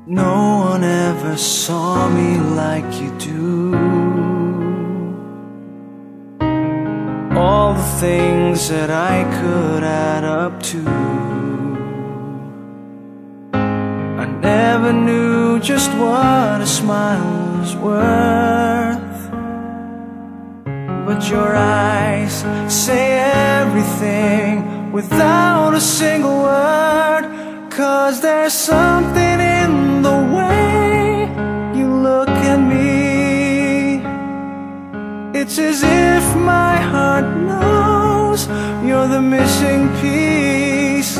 No one ever saw me like you do. All the things that I could add up to, I never knew just what a smile was worth. But your eyes say everything without a single word. 'Cause there's something in the way you look at me. It's as if my heart knows you're the missing piece.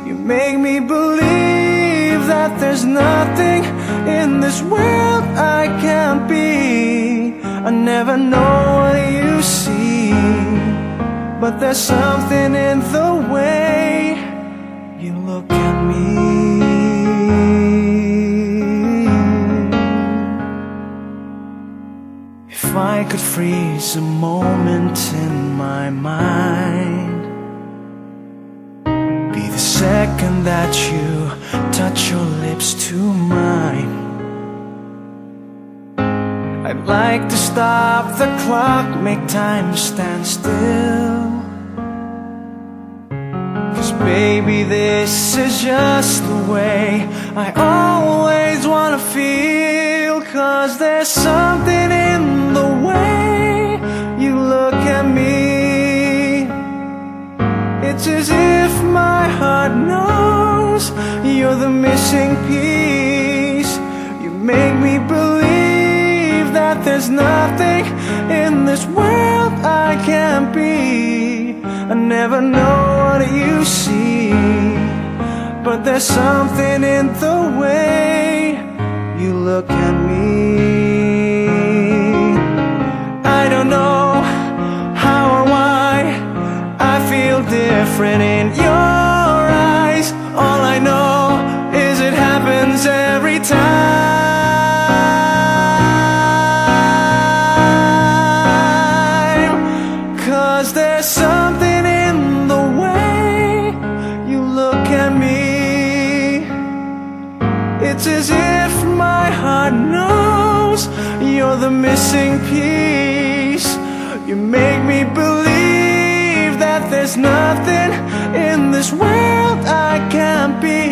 You make me believe that there's nothing in this world I can't be. I never know what you see, but there's something in the way you look at me. If I could freeze a moment in my mind, be the second that you touch your lips to mine. I'd like to stop the clock, make time stand still. 'Cause baby, this is just the way I always wanna feel. 'Cause there's something in the way you look at me. It's as if my heart knows you're the missing piece. You make me believe that there's nothing in this world I can't be. I never know what you see, but there's something in the way you look at me. I don't know how or why I feel different in your eyes. All I know is it happens every time. 'Cause there's something in the way you look at me. It's as if my heart knows you're the missing piece. You make me believe that there's nothing in this world I can't be.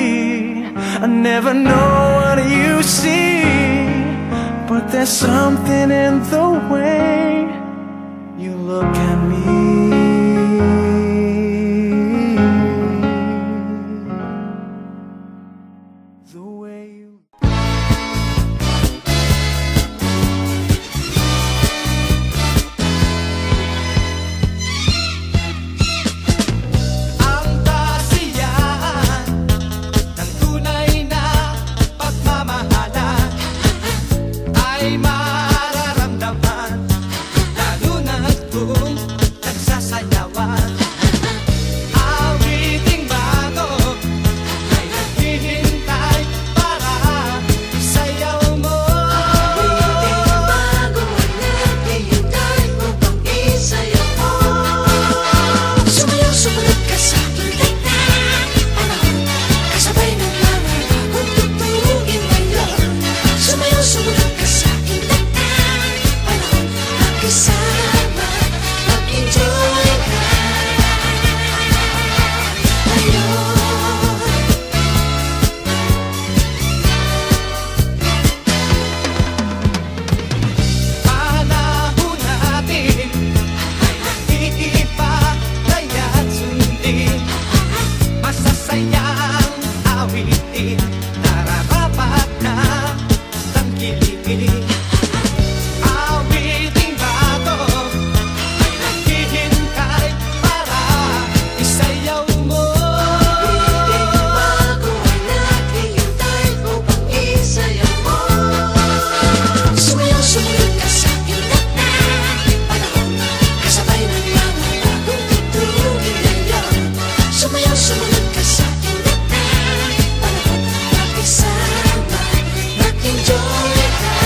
I never know what you see, but there's something in the way you look at me. The way you Sumunod ka sa aking lakas, panahon, makisama, mag-enjoy ka.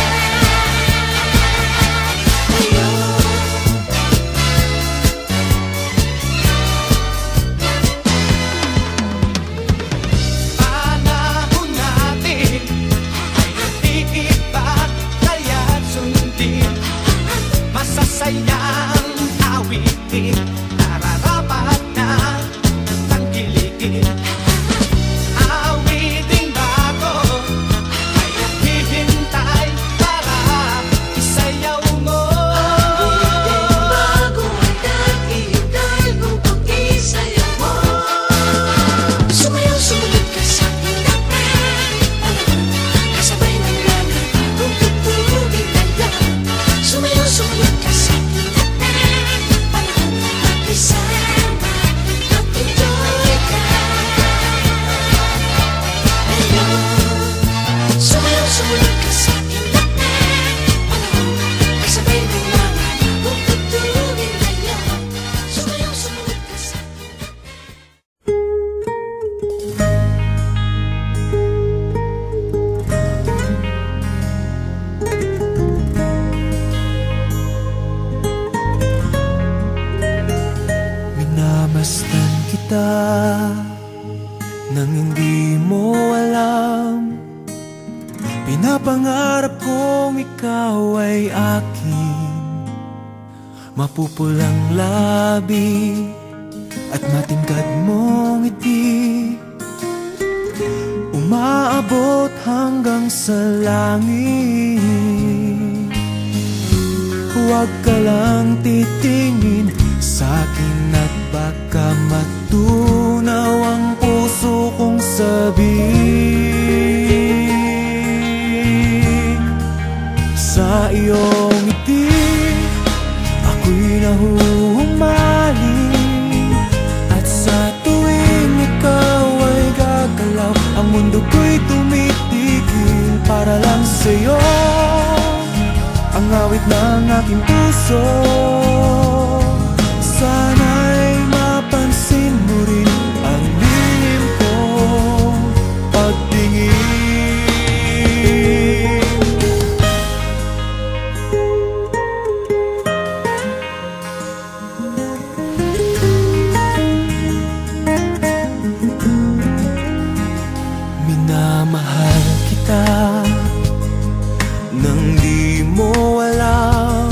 Pinapangarap kong ikaw ay akin, mapupulang labi at matingkad mong ngiti, umaabot hanggang sa langit. Huwag ka lang titingin sa'kin at baka matunaw ang puso kong sabik. Sa iyong ngiti, ako'y nahuhumaling, at sa tuwing ikaw ay gagalaw, ang mundo ko'y tumitigil para lang sa'yo. Ang awit ng aking puso, sana'y mapansin mo rin ang lihim kong pagtingin. Minamahal kita nang di mo alam,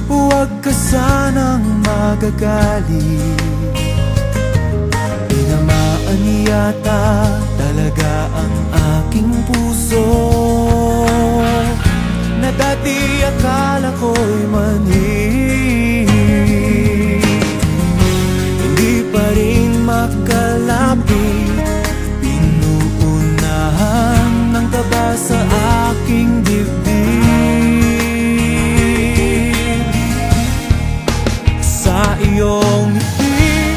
huwag ka sanang magagalit. Tinamaan yata talaga ang aking puso, na dati akala ko'y mani. Hindi pa rin makalapit, pinuunahan ng kaba sa aking dibdib. Sa iyong ngiti,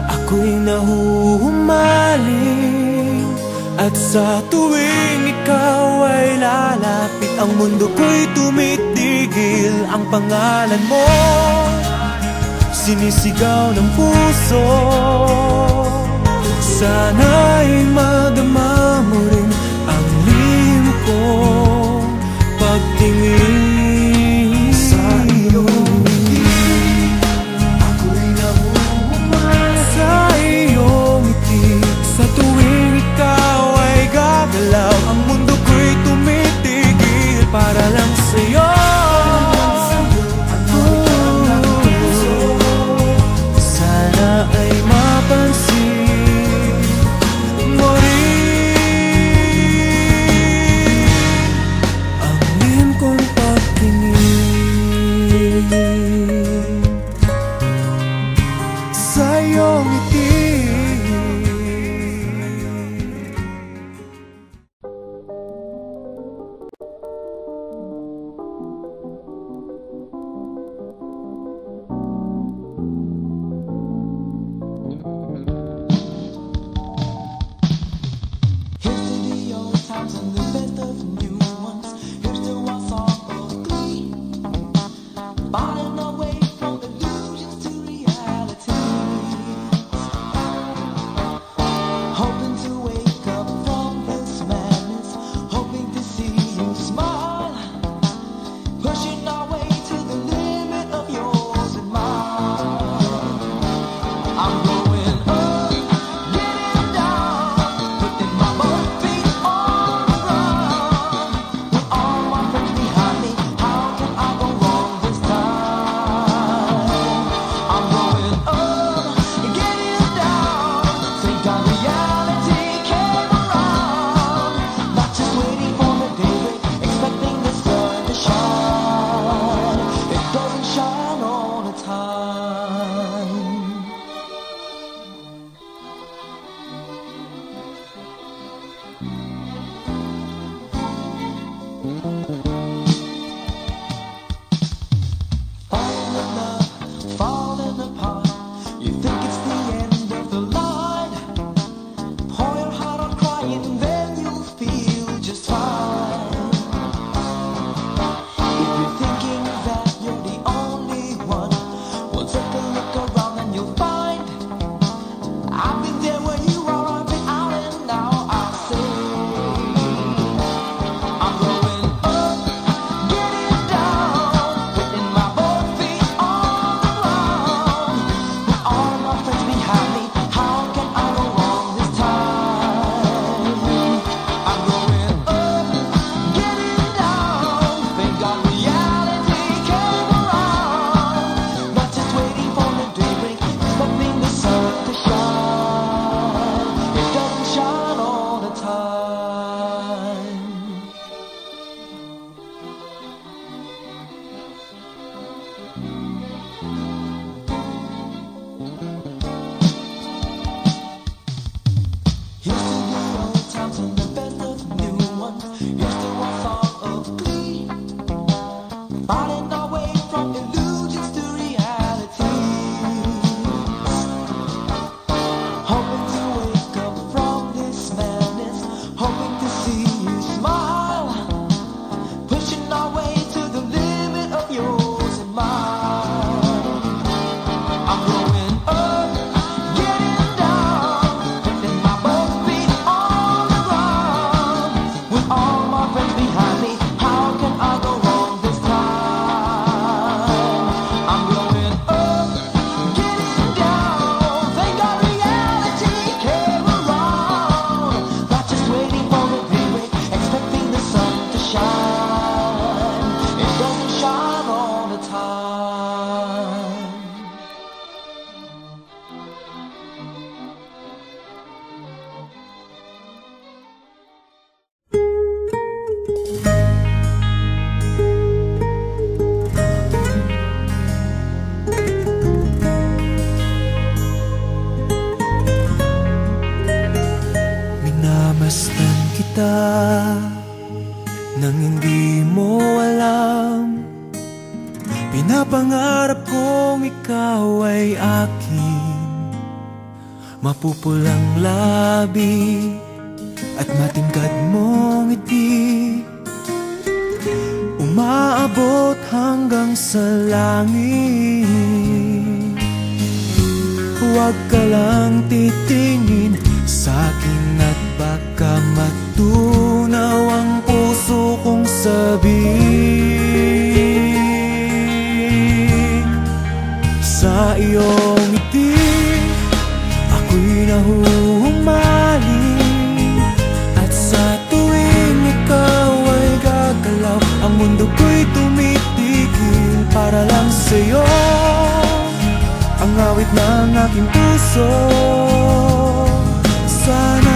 ako'y nahuhumaling, at sa tuwing ikaw ay lalapit, ang mundo ko'y tumitigil. Ang pangalan mo sinisigaw ng puso, sana'y madama mo rin ang lihim kong pagtingin. Sa iyong ngiti, ako'y nahuhumaling. Sa iyong ngiti, sa tuwing ikaw ay gagalaw, ang mundo ko'y tumitigil para lang sa'yo. Sana ay mapansin mo rin ang lihim kong pagtingin. Sa iyong ngiti, Getting down, putting my both feet on the ground. kita nang hindi mo alam. Pinapangarap kong ikaw ay akin, mapupulang labi at matingkad mong ngiti, umaabot hanggang sa langit. Huwag ka lang titingin sa'kin at baka matunaw ang puso kong sabik. Sa iyong ngiti ako'y nahuhumaling, at sa tuwing ikaw ay gagalaw, ang mundo ko'y tumitigil para lang sa'yo. Ang awit ng aking puso, sana